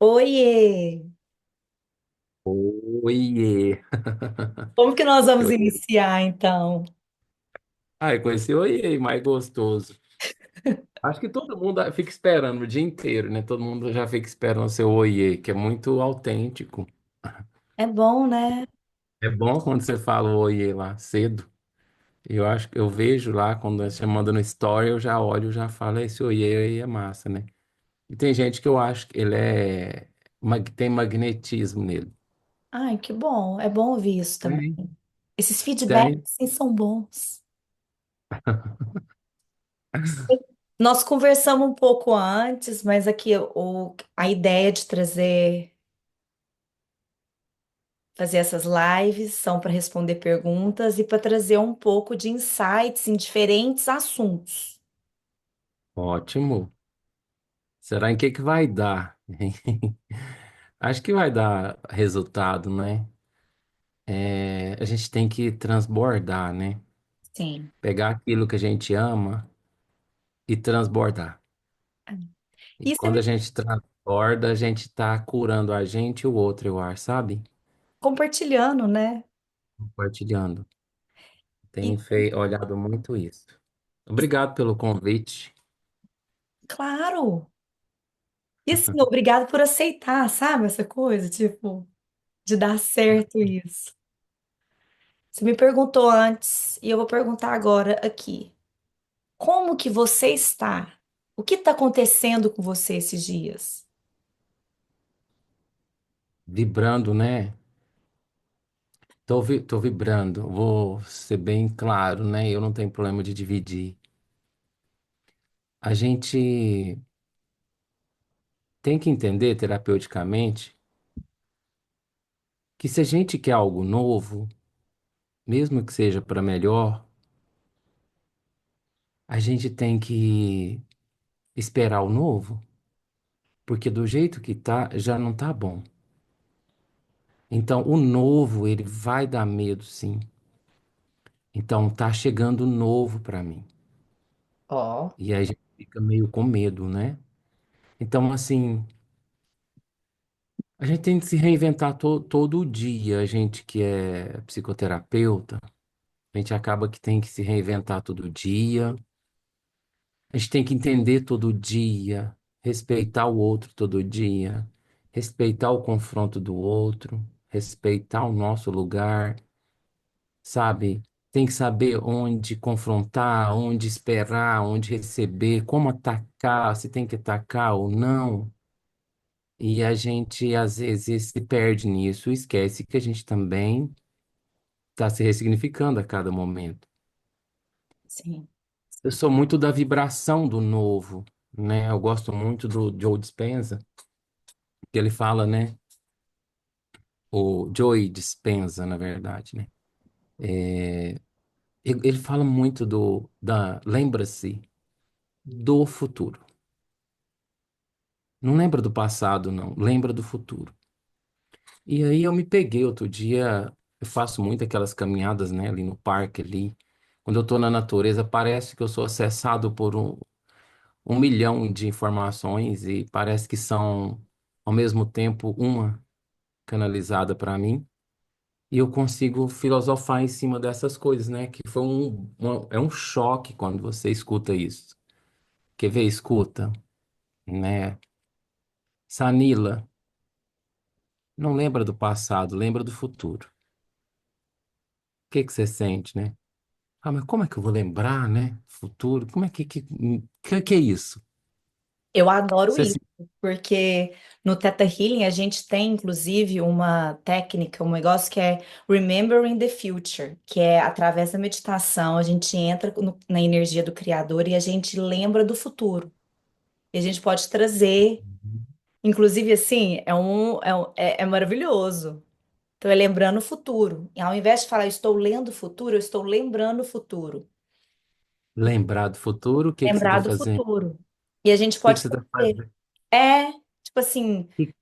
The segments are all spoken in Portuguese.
Oiê! Oiê. Como que nós vamos Eu- iniciar, então? Ai, com esse oiê mais gostoso. Acho que todo mundo fica esperando o dia inteiro, né? Todo mundo já fica esperando o seu oiê, que é muito autêntico. É bom, né? É bom quando você fala o oiê lá cedo. Eu acho que eu vejo lá, quando você manda no story, eu já olho, já falo, esse oiê aí é massa, né? E tem gente que eu acho que ele tem magnetismo nele. Ai, que bom. É bom ouvir isso também. Tem, Esses feedbacks, tem. sim, são bons. Nós conversamos um pouco antes, mas aqui a ideia de fazer essas lives são para responder perguntas e para trazer um pouco de insights em diferentes assuntos. Ótimo. Será em que vai dar? Acho que vai dar resultado, né? A gente tem que transbordar, né? Sim. Pegar aquilo que a gente ama e transbordar. E E você quando me a gente transborda, a gente tá curando a gente e o outro, eu acho, sabe? compartilhando, né? Compartilhando. E, Tenho olhado muito isso. Obrigado pelo convite. claro. E assim, obrigado por aceitar, sabe, essa coisa, tipo, de dar certo isso. Você me perguntou antes e eu vou perguntar agora aqui. Como que você está? O que está acontecendo com você esses dias? Vibrando, né? Tô vibrando. Vou ser bem claro, né? Eu não tenho problema de dividir. A gente tem que entender terapeuticamente que se a gente quer algo novo, mesmo que seja para melhor, a gente tem que esperar o novo, porque do jeito que tá, já não tá bom. Então, o novo, ele vai dar medo, sim. Então, tá chegando novo para mim. Ó, E aí a gente fica meio com medo, né? Então, assim, a gente tem que se reinventar todo dia. A gente que é psicoterapeuta, a gente acaba que tem que se reinventar todo dia. A gente tem que entender todo dia, respeitar o outro todo dia, respeitar o confronto do outro, respeitar o nosso lugar, sabe? Tem que saber onde confrontar, onde esperar, onde receber, como atacar, se tem que atacar ou não. E a gente às vezes se perde nisso, e esquece que a gente também está se ressignificando a cada momento. sim. Eu sou muito da vibração do novo, né? Eu gosto muito do Joe Dispenza, que ele fala, né? O Joey Dispenza, na verdade, né? Ele fala muito lembra-se do futuro. Não lembra do passado, não. Lembra do futuro. E aí eu me peguei outro dia, eu faço muito aquelas caminhadas, né? Ali no parque, ali. Quando eu tô na natureza, parece que eu sou acessado por um milhão de informações e parece que são, ao mesmo tempo, uma canalizada para mim. E eu consigo filosofar em cima dessas coisas, né? Que foi é um choque quando você escuta isso. Quer ver? Escuta, né? Sanila, não lembra do passado, lembra do futuro. O que que você sente, né? Ah, mas como é que eu vou lembrar, né? Futuro, como é que é isso? Eu adoro Você isso, se... porque no Theta Healing a gente tem, inclusive, uma técnica, um negócio que é Remembering the Future, que é através da meditação, a gente entra na energia do Criador e a gente lembra do futuro. E a gente pode trazer, inclusive, assim, é maravilhoso. Então, é lembrando o futuro. E ao invés de falar, eu estou lendo o futuro, eu estou lembrando o futuro. Lembrar do futuro, o que que você está Lembrar do fazendo? O futuro. E a gente que que pode você está fazer. fazendo? É, tipo assim, Que-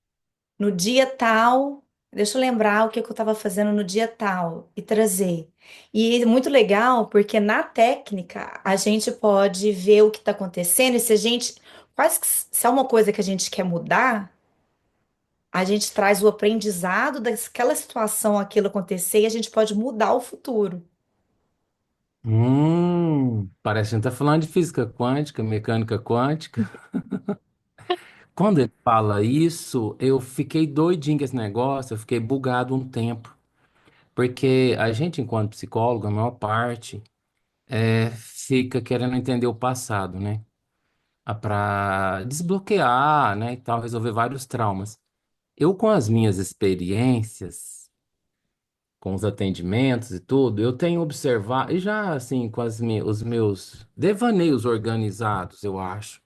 no dia tal, deixa eu lembrar o que que eu estava fazendo no dia tal e trazer. E é muito legal porque na técnica a gente pode ver o que está acontecendo e se a gente, quase que se é uma coisa que a gente quer mudar, A gente traz o aprendizado daquela situação, aquilo acontecer, e a gente pode mudar o futuro. Parece que a gente tá falando de física quântica, mecânica quântica. Quando ele fala isso, eu fiquei doidinho com esse negócio, eu fiquei bugado um tempo. Porque a gente, enquanto psicólogo, a maior parte, fica querendo entender o passado, né? Para desbloquear, né, e tal, resolver vários traumas. Eu, com as minhas experiências, com os atendimentos e tudo, eu tenho observado, e já assim, com os meus devaneios organizados, eu acho,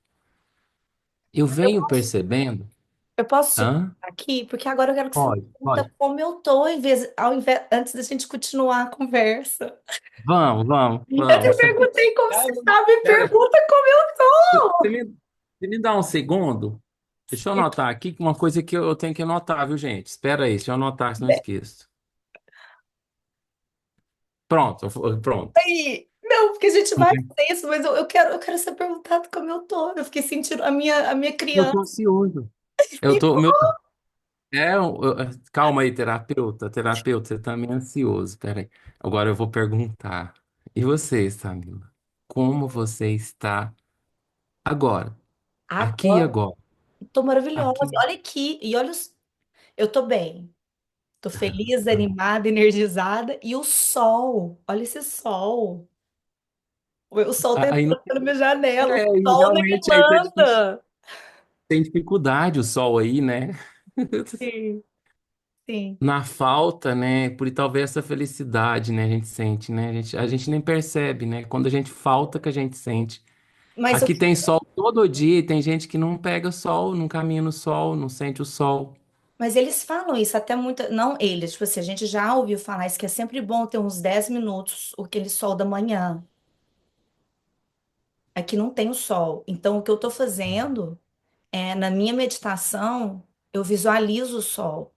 eu venho percebendo. Eu posso te Hã? parar aqui, porque agora eu quero que você me Pode, pergunta pode. como eu tô, ao invés, antes da gente continuar a conversa. Vamos, vamos, Eu te vamos. perguntei como você tá, me Espera, pergunta como eu você tô. me, você me dá um segundo? Deixa eu anotar aqui uma coisa que eu tenho que anotar, viu, gente? Espera aí, deixa eu anotar, senão eu esqueço. Pronto, pronto. Aí, não, porque a gente vai fazer isso, mas eu quero ser perguntado como eu tô. Eu fiquei sentindo a minha Eu criança. tô ansioso. Eu tô, meu, calma aí, terapeuta, você tá meio ansioso, peraí. Agora eu vou perguntar. E você, Samila? Como você está agora? Aqui e Agora, agora? tô maravilhosa. Aqui. Olha aqui, e olha, eu tô bem. Tô feliz, animada, energizada. E o sol, olha esse sol. O sol tá Aí não, entrando pela minha janela, o e sol na realmente aí tá difícil. Irlanda. Tem dificuldade o sol aí, né? Sim, sim. Na falta, né? Por talvez essa felicidade, né? A gente sente, né? A gente nem percebe, né? Quando a gente falta que a gente sente. Mas, Aqui tem sol todo dia e tem gente que não pega sol, não caminha no sol, não sente o sol. mas eles falam isso até muito. Não eles, tipo assim, a gente já ouviu falar isso, que é sempre bom ter uns 10 minutos, aquele sol da manhã. Aqui não tem o sol. Então, o que eu tô fazendo é, na minha meditação, eu visualizo o sol.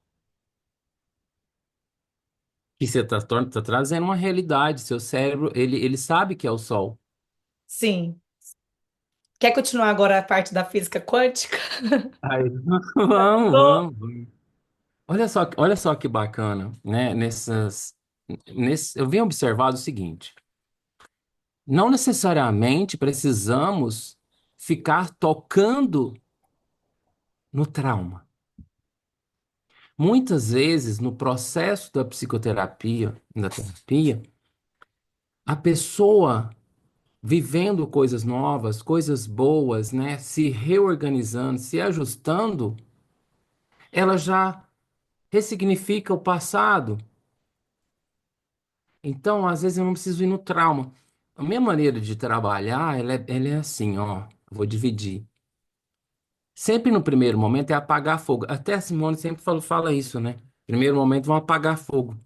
E você tá trazendo uma realidade. Seu cérebro, ele sabe que é o sol. Sim. Quer continuar agora a parte da física quântica? Aí, vamos, Tô. vamos. Olha só que bacana, né? Eu venho observado o seguinte: não necessariamente precisamos ficar tocando no trauma. Muitas vezes, no processo da psicoterapia, da terapia, a pessoa vivendo coisas novas, coisas boas, né? Se reorganizando, se ajustando, ela já ressignifica o passado. Então, às vezes, eu não preciso ir no trauma. A minha maneira de trabalhar, ela é assim, ó. Vou dividir. Sempre no primeiro momento é apagar fogo. Até a Simone sempre fala isso, né? Primeiro momento vão apagar fogo.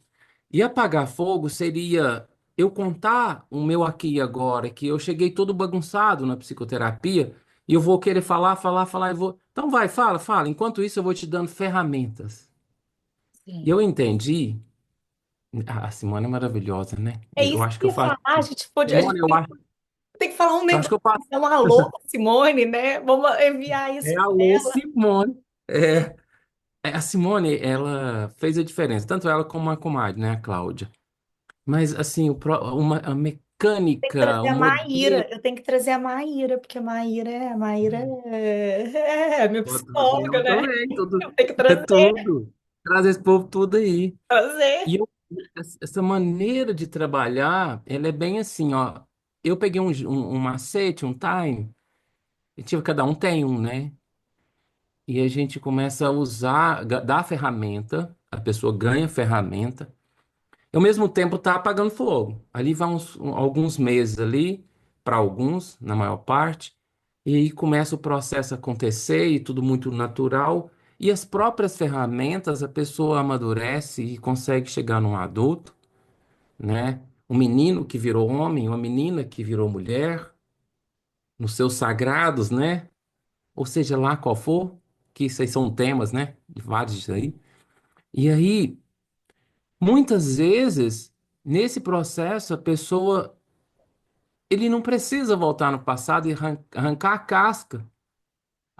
E apagar fogo seria eu contar o meu aqui e agora, que eu cheguei todo bagunçado na psicoterapia e eu vou querer falar, falar, falar e vou. Então vai, fala, fala. Enquanto isso, eu vou te dando ferramentas. E Sim. eu entendi. A Simone é maravilhosa, né? É Eu isso acho que que eu eu ia faço. falar. A gente Simone, tem que falar um eu acho que negócio, eu faço. é um alô pra Simone, né? Vamos enviar É isso a para Lô ela. Simone. A Simone, ela fez a diferença, tanto ela como a comadre, né, a Cláudia. Mas, assim, a Tem que mecânica, trazer o a modelo. Maíra. Eu tenho que trazer a Maíra, porque a Maíra é minha Pode trazer psicóloga, ela né? também, tudo, Eu tenho que é trazer, tudo. Traz esse povo tudo aí. trazer. E essa maneira de trabalhar, ela é bem assim, ó. Eu peguei um macete, um time, e tive, cada um tem um, né? E a gente começa a usar, dá a ferramenta, a pessoa ganha a ferramenta, e ao mesmo tempo tá apagando fogo. Ali vai alguns meses ali, para alguns, na maior parte, e aí começa o processo a acontecer e tudo muito natural. E as próprias ferramentas, a pessoa amadurece e consegue chegar num adulto, né? Um menino que virou homem, uma menina que virou mulher, nos seus sagrados, né? Ou seja lá qual for, que isso aí são temas, né? De vários disso aí. E aí, muitas vezes, nesse processo, a pessoa, ele não precisa voltar no passado e arrancar a casca.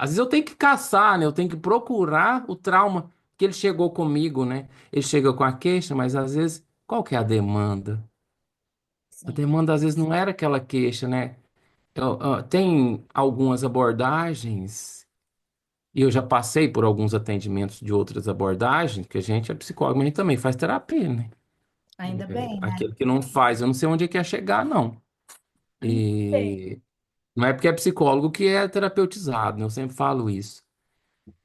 Às vezes eu tenho que caçar, né? Eu tenho que procurar o trauma que ele chegou comigo, né? Ele chega com a queixa, mas às vezes, qual que é a demanda? A Sim, demanda às vezes não era aquela queixa, né? Tem algumas abordagens, e eu já passei por alguns atendimentos de outras abordagens, que a gente é psicólogo, mas a gente também faz terapia, né? ainda bem, né? Aquele que não faz, eu não sei onde é que ia chegar, não. Ainda bem. E não é porque é psicólogo que é terapeutizado, né? Eu sempre falo isso.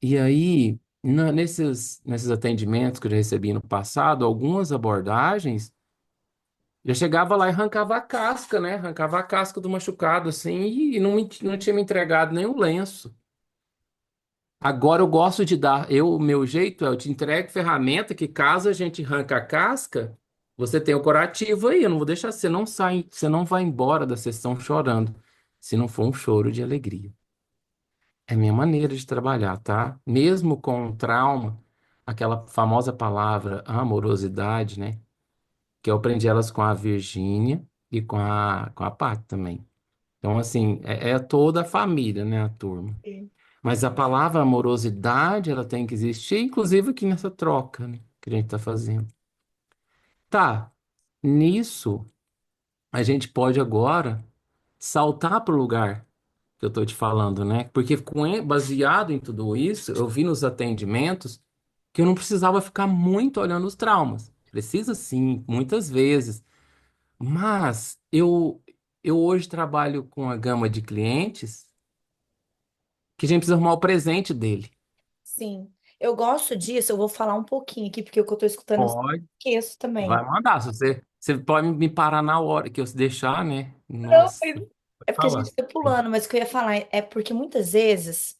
E aí, nesses atendimentos que eu já recebi no passado, algumas abordagens, já chegava lá e arrancava a casca, né? Arrancava a casca do machucado, assim, e não tinha me entregado nem o lenço. Agora eu gosto de dar, o meu jeito é, eu te entrego ferramenta que caso a gente arranca a casca, você tem o curativo aí, eu não vou deixar, você não vai embora da sessão chorando, se não for um choro de alegria. É a minha maneira de trabalhar, tá? Mesmo com um trauma, aquela famosa palavra amorosidade, né? Que eu aprendi elas com a Virgínia e com a Paty também. Então, assim, é toda a família, né, a turma. Sim. Mas a palavra amorosidade, ela tem que existir, inclusive aqui nessa troca, né, que a gente está fazendo. Tá, nisso, a gente pode agora saltar para o lugar que eu estou te falando, né? Porque baseado em tudo isso, eu vi nos atendimentos que eu não precisava ficar muito olhando os traumas. Precisa sim, muitas vezes. Mas eu hoje trabalho com a gama de clientes que a gente precisa arrumar o presente dele. Sim. Eu gosto disso, eu vou falar um pouquinho aqui, porque o que eu tô escutando eu Pode. esqueço também. Vai mandar. Se você pode me parar na hora que eu se deixar, né? Não, Nossa, é pode porque a gente falar. tá pulando, mas o que eu ia falar é porque muitas vezes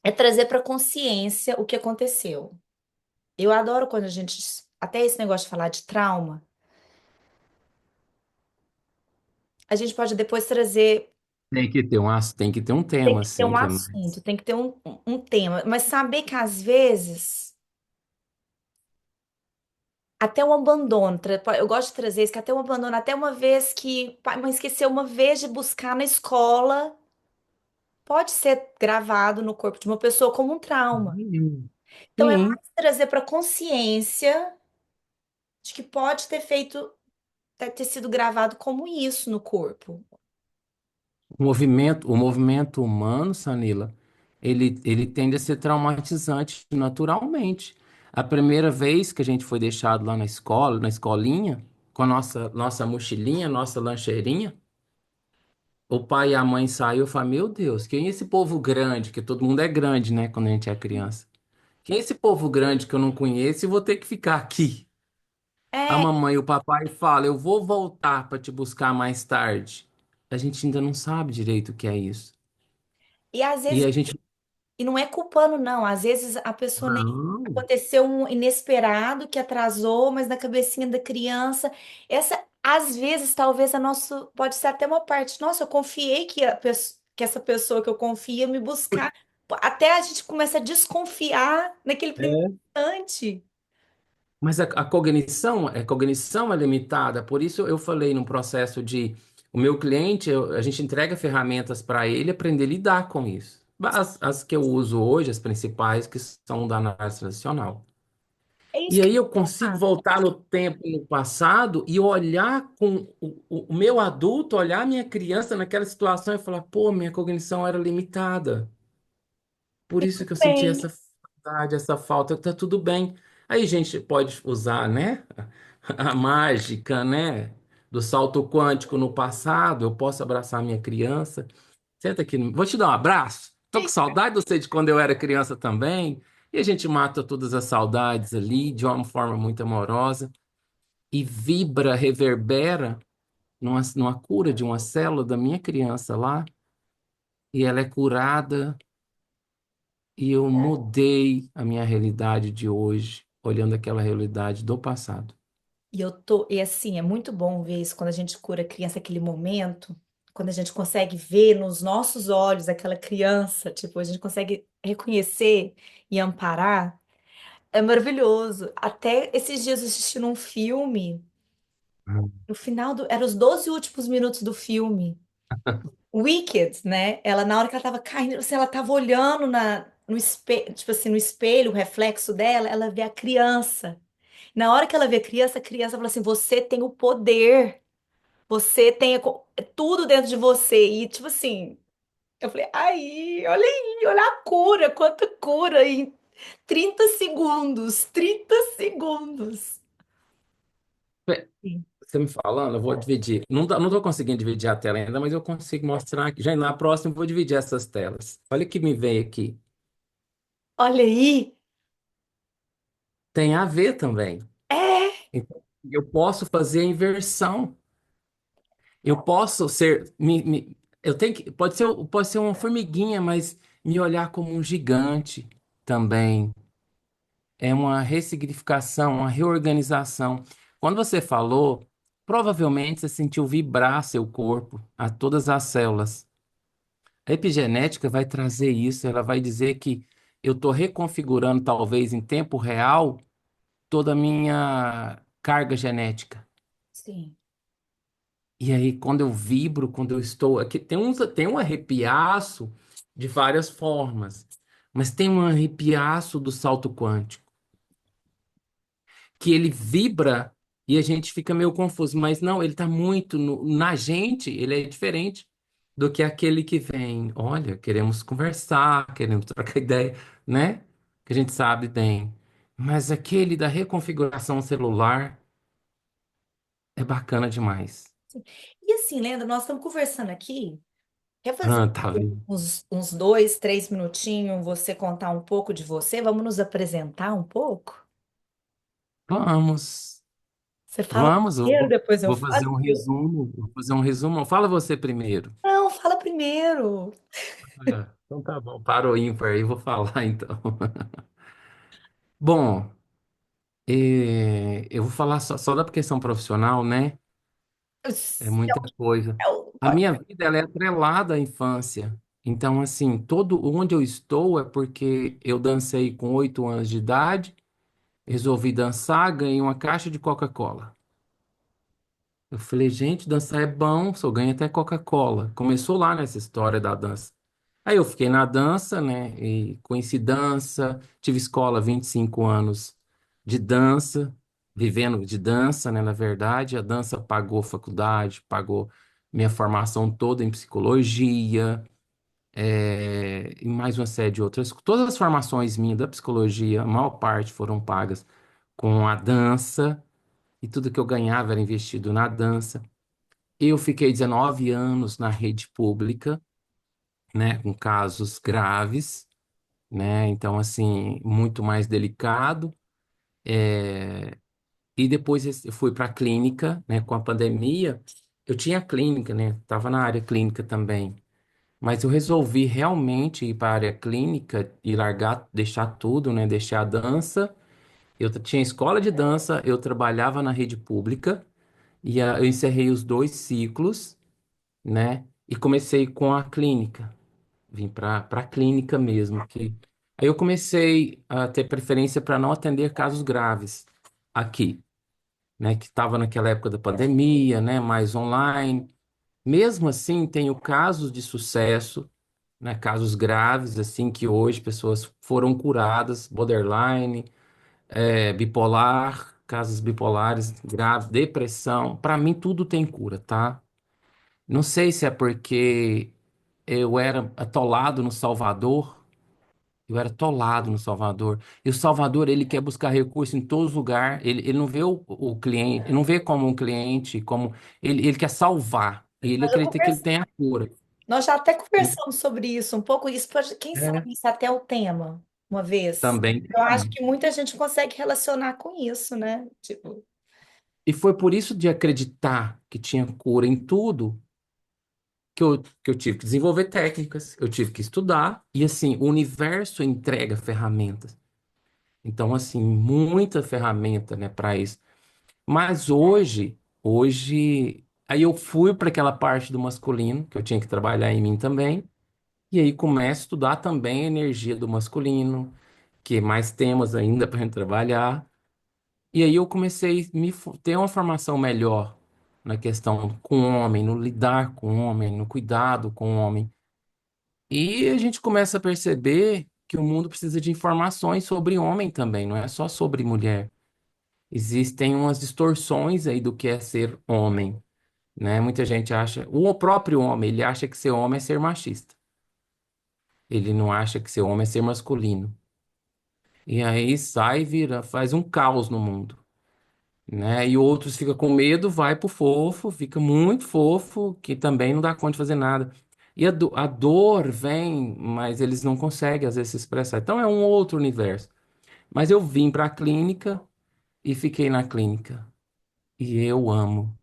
é trazer para consciência o que aconteceu. Eu adoro quando a gente, até esse negócio de falar de trauma, a gente pode depois trazer, Tem que ter um tem tema, que ter assim, um que é assunto, mais. tem que ter um tema, mas saber que às vezes até o abandono, eu gosto de trazer isso, que até o abandono, até uma vez que pai, mãe esqueceu uma vez de buscar na escola, pode ser gravado no corpo de uma pessoa como um trauma. Sim. Então é Sim. mais trazer para consciência de que pode ter feito, ter sido gravado como isso no corpo. O movimento humano, Sanila, ele tende a ser traumatizante naturalmente. A primeira vez que a gente foi deixado lá na escola, na escolinha, com a nossa mochilinha, nossa lancheirinha, o pai e a mãe saiu e falaram, meu Deus, quem é esse povo grande? Que todo mundo é grande, né, quando a gente é criança. Quem é esse povo grande que eu não conheço e vou ter que ficar aqui? A É, mamãe e o papai falam, eu vou voltar para te buscar mais tarde. A gente ainda não sabe direito o que é isso. e às E vezes a gente, e não é culpando, não. Às vezes a pessoa nem não, aconteceu um inesperado que atrasou, mas na cabecinha da criança, essa às vezes talvez a nossa pode ser até uma parte. Nossa, eu confiei que que essa pessoa que eu confio ia me buscar. Até a gente começa a desconfiar naquele primeiro é. instante. Mas a cognição é limitada, por isso eu falei no processo de o meu cliente, a gente entrega ferramentas para ele aprender a lidar com isso. As que eu uso hoje, as principais, que são da análise tradicional. É isso E que aí eu consigo voltar no tempo, no passado, e olhar com o meu adulto, olhar a minha criança naquela situação e falar, pô, minha cognição era limitada. Por e isso tudo que eu senti bem. essa saudade, essa falta, tá tudo bem. Aí a gente pode usar, né, a mágica, né, do salto quântico no passado. Eu posso abraçar minha criança. Senta aqui, vou te dar um abraço. Tô com saudade de você de quando eu era criança também. E a gente mata todas as saudades ali de uma forma muito amorosa e vibra, reverbera numa cura de uma célula da minha criança lá. E ela é curada. E eu mudei a minha realidade de hoje, olhando aquela realidade do passado. E assim, é muito bom ver isso quando a gente cura a criança, aquele momento, quando a gente consegue ver nos nossos olhos aquela criança, tipo, a gente consegue reconhecer e amparar. É maravilhoso. Até esses dias assistindo um filme, Hum. no final eram os 12 últimos minutos do filme. Wicked, né? Ela, na hora que ela tava caindo, assim, ela tava olhando no espelho, tipo assim, no espelho, o reflexo dela, ela vê a criança. Na hora que ela vê a criança fala assim: você tem o poder, você tem tudo dentro de você. E, tipo assim, eu falei: aí, olha a cura, quanta cura em 30 segundos, 30 segundos. Bem, Sim. você me falando, eu vou dividir. Não tô conseguindo dividir a tela ainda, mas eu consigo mostrar aqui. Já na próxima eu vou dividir essas telas. Olha o que me veio aqui. Olha aí, Tem a ver também. é, Então, eu posso fazer a inversão. Eu posso ser, eu tenho que, pode ser uma formiguinha, mas me olhar como um gigante também. É uma ressignificação, uma reorganização. Quando você falou, provavelmente você sentiu vibrar seu corpo, a todas as células. A epigenética vai trazer isso, ela vai dizer que eu estou reconfigurando, talvez em tempo real, toda a minha carga genética. sim. E aí, quando eu vibro, quando eu estou aqui, tem um arrepiaço de várias formas, mas tem um arrepiaço do salto quântico, que ele vibra e a gente fica meio confuso, mas não, ele está muito na gente, ele é diferente do que aquele que vem, olha, queremos conversar, queremos trocar ideia, né? Que a gente sabe bem. Mas aquele da reconfiguração celular é bacana demais. E assim, Lenda, nós estamos conversando aqui. Quer fazer Ah, tá vendo? uns 2, 3 minutinhos, você contar um pouco de você? Vamos nos apresentar um pouco? Vamos. Você fala Vamos, primeiro, depois eu vou fazer falo? um resumo. Vou fazer um resumo. Fala você primeiro. Não, fala primeiro. É, então tá bom, para o ímpar aí, vou falar então. Bom, eu vou falar só da questão profissional, né? É muita coisa. A minha vida ela é atrelada à infância. Então, assim, todo onde eu estou é porque eu dancei com 8 anos de idade, resolvi dançar, ganhei uma caixa de Coca-Cola. Eu falei, gente, dançar é bom, só ganha até Coca-Cola. Começou lá nessa história da dança. Aí eu fiquei na dança, né? E conheci dança, tive escola 25 anos de dança, vivendo de dança, né? Na verdade, a dança pagou faculdade, pagou minha formação toda em psicologia, e mais uma série de outras. Todas as formações minhas da psicologia, a maior parte foram pagas com a dança, e tudo que eu ganhava era investido na dança. Eu fiquei 19 anos na rede pública, né, com casos graves, né, então, assim, muito mais delicado. E depois eu fui para a clínica, né, com a pandemia. Eu tinha clínica, né, estava na área clínica também, mas eu resolvi realmente ir para a área clínica e largar, deixar tudo, né, deixar a dança. Eu tinha escola de dança, eu trabalhava na rede pública, e eu encerrei os 2 ciclos, né? E comecei com a clínica. Vim para a clínica mesmo. Aí eu comecei a ter preferência para não atender casos graves aqui, né? Que estava naquela época da pandemia, né? Mais online. Mesmo assim, tenho casos de sucesso, né? Casos graves, assim, que hoje pessoas foram curadas, borderline, bipolar, casos bipolares graves, depressão. Para mim, tudo tem cura, tá? Não sei se é porque eu era atolado no Salvador. Eu era atolado no Salvador. E o Salvador, ele quer buscar recurso em todos os lugares. Ele não vê o cliente, ele não vê como um cliente, como ele quer salvar. E ele Nós já acredita que ele convers- tem a cura. nós já até conversamos sobre isso um pouco. Isso pode, quem É. sabe isso é até o tema, uma vez. Também Eu acho tem. que muita gente consegue relacionar com isso, né? Tipo, E foi por isso de acreditar que tinha cura em tudo que eu tive que desenvolver técnicas, eu tive que estudar. E assim, o universo entrega ferramentas. Então, assim, muita ferramenta, né, para isso. Mas hoje, aí eu fui para aquela parte do masculino, que eu tinha que trabalhar em mim também, e aí começo a estudar também a energia do masculino, que é mais temas ainda para gente trabalhar. E aí eu comecei a ter uma formação melhor, na questão com o homem, no lidar com o homem, no cuidado com o homem. E a gente começa a perceber que o mundo precisa de informações sobre homem também, não é só sobre mulher. Existem umas distorções aí do que é ser homem, né? Muita gente acha, o próprio homem, ele acha que ser homem é ser machista. Ele não acha que ser homem é ser masculino. E aí sai, e vira, faz um caos no mundo, né? E outros ficam com medo, vai pro fofo, fica muito fofo, que também não dá conta de fazer nada. E a dor vem, mas eles não conseguem às vezes se expressar. Então é um outro universo. Mas eu vim para a clínica e fiquei na clínica. E eu amo.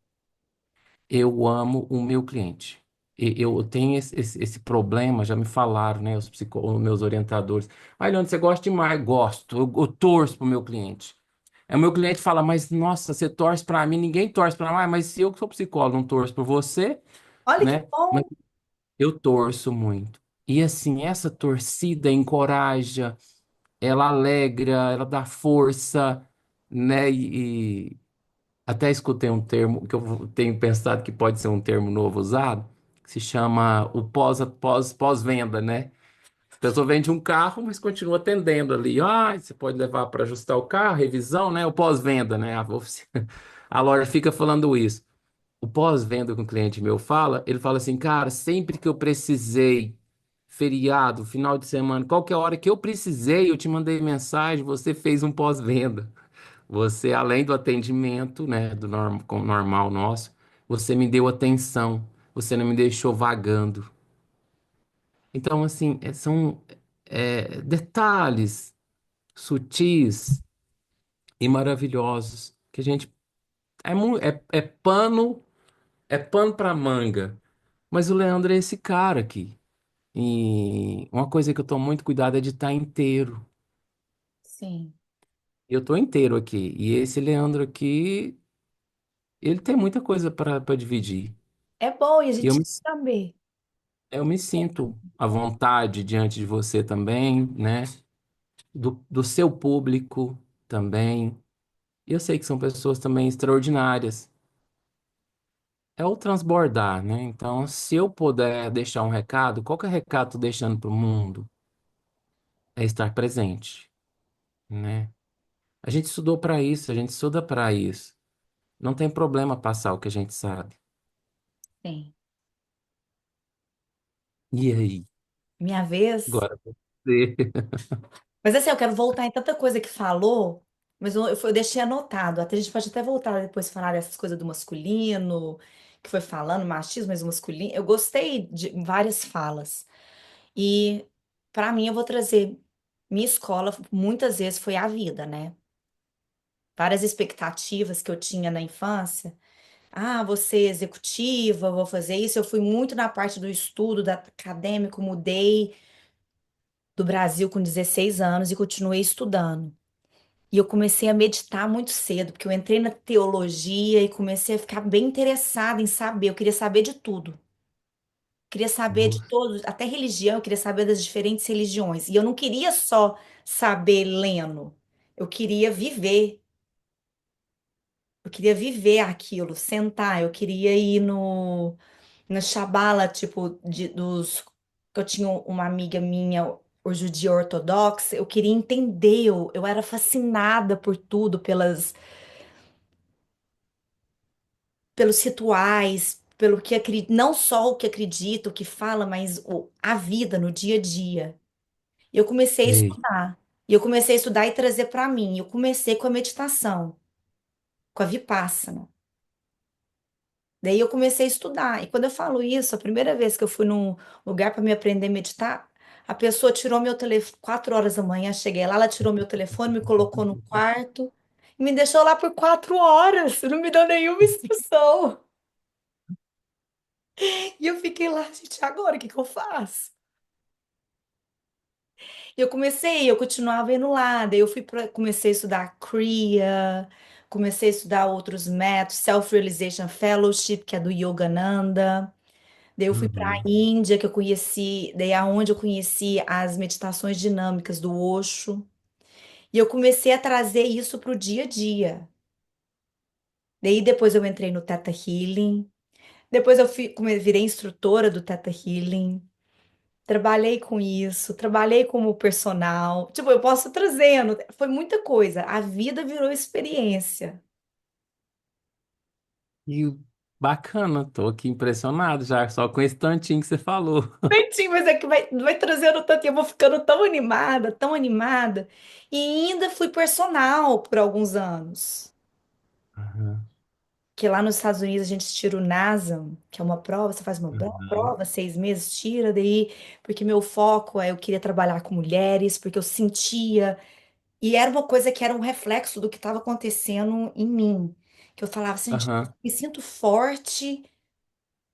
Eu amo o meu cliente. Eu tenho esse problema, já me falaram, né? Os meus orientadores. Ah, Leandro, você gosta demais? Gosto. Eu torço pro meu cliente. Aí o meu cliente fala, mas nossa, você torce para mim, ninguém torce para mim. Ah, mas se eu que sou psicólogo não torço por você, Olha que né? Mas bom. eu torço muito. E assim, essa torcida encoraja, ela alegra, ela dá força, né? Até escutei um termo que eu tenho pensado que pode ser um termo novo usado, que se chama o pós-venda, né? A pessoa vende um carro, mas continua atendendo ali. Ah, você pode levar para ajustar o carro, revisão, né? O pós-venda, né? A loja fica falando isso. O pós-venda que um cliente meu fala, ele fala assim, cara, sempre que eu precisei, feriado, final de semana, qualquer hora que eu precisei, eu te mandei mensagem, você fez um pós-venda. Você, além do atendimento, né, normal nosso, você me deu atenção, você não me deixou vagando. Então, assim, são detalhes sutis e maravilhosos que a gente é pano para manga. Mas o Leandro é esse cara aqui. E uma coisa que eu tomo muito cuidado é de estar inteiro. Sim. Eu tô inteiro aqui. E esse Leandro aqui, ele tem muita coisa para dividir. É bom e a E eu gente me saber. Eu me sinto à vontade diante de você também, né? Do seu público também. E eu sei que são pessoas também extraordinárias. É o transbordar, né? Então, se eu puder deixar um recado, qual que é o recado que eu tô deixando para o mundo? É estar presente, né? A gente estudou para isso, a gente estuda para isso. Não tem problema passar o que a gente sabe. Sim. E aí? Minha vez. Agora você. Mas assim, eu quero voltar em tanta coisa que falou, mas eu deixei anotado. Até a gente pode até voltar depois a falar dessas coisas do masculino, que foi falando, machismo, mas o masculino. Eu gostei de várias falas. E para mim, eu vou trazer. Minha escola, muitas vezes, foi a vida, né? Várias expectativas que eu tinha na infância. Ah, vou ser executiva, vou fazer isso. Eu fui muito na parte do estudo, da acadêmico, mudei do Brasil com 16 anos e continuei estudando. E eu comecei a meditar muito cedo, porque eu entrei na teologia e comecei a ficar bem interessada em saber. Eu queria saber de tudo. Queria saber de Nossa, todos, até religião, eu queria saber das diferentes religiões. E eu não queria só saber lendo. Eu queria viver. Eu queria viver aquilo, sentar. Eu queria ir no na Shabala, tipo, dos que eu tinha uma amiga minha, o judia ortodoxa, eu queria entender, eu era fascinada por tudo, pelos rituais, pelo que acredito, não só o que acredita, o que fala, mas a vida no dia a dia. E eu comecei a sei. estudar. E eu comecei a estudar e trazer para mim. Eu comecei com a meditação, com a Vipassana. Daí eu comecei a estudar. E quando eu falo isso, a primeira vez que eu fui num lugar para me aprender a meditar, a pessoa tirou meu telefone, 4 horas da manhã, cheguei lá, ela tirou meu telefone, me colocou no quarto e me deixou lá por 4 horas, não me deu nenhuma instrução. E eu fiquei lá, gente, agora o que que eu faço? E eu continuava indo lá, daí comecei a estudar Kriya, comecei a estudar outros métodos, Self-Realization Fellowship, que é do Yogananda. Daí eu fui para a Uhum. Índia, que eu conheci, daí aonde eu conheci as meditações dinâmicas do Osho. E eu comecei a trazer isso para o dia a dia. Daí depois eu entrei no Theta Healing. Depois eu virei instrutora do Theta Healing. Trabalhei com isso, trabalhei como personal. Tipo, eu posso ir trazendo. Foi muita coisa. A vida virou experiência. E bacana, tô aqui impressionado já, só com esse tantinho que você falou. Pertinho, mas é que vai trazendo tanto. E eu vou ficando tão animada, tão animada. E ainda fui personal por alguns anos. Aham, Que lá nos Estados Unidos a gente tira o NASM, que é uma prova, você faz uma aham, prova, 6 meses, tira, daí, porque meu foco é eu queria trabalhar com mulheres, porque eu sentia, e era uma coisa que era um reflexo do que estava acontecendo em mim, que eu falava assim, gente, aham. me sinto forte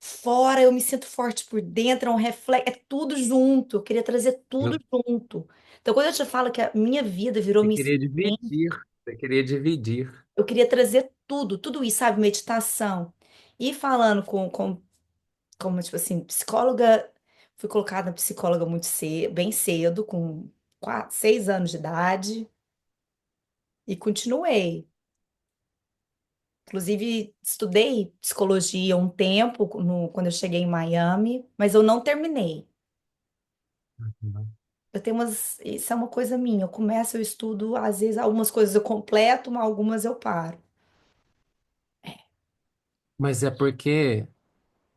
fora, eu me sinto forte por dentro, é um reflexo, é tudo junto, eu queria trazer tudo Eu, junto. Então, quando eu te falo que a minha vida virou você minha queria experiência, dividir, você queria dividir. eu queria trazer tudo, tudo isso, sabe? Meditação. E falando como, tipo assim, psicóloga, fui colocada psicóloga muito cedo, bem cedo, com 6 anos de idade, e continuei. Inclusive, estudei psicologia um tempo, quando eu cheguei em Miami, mas eu não terminei. Uhum. Eu tenho isso é uma coisa minha. Eu começo, eu estudo, às vezes algumas coisas eu completo, mas algumas eu paro. Mas é porque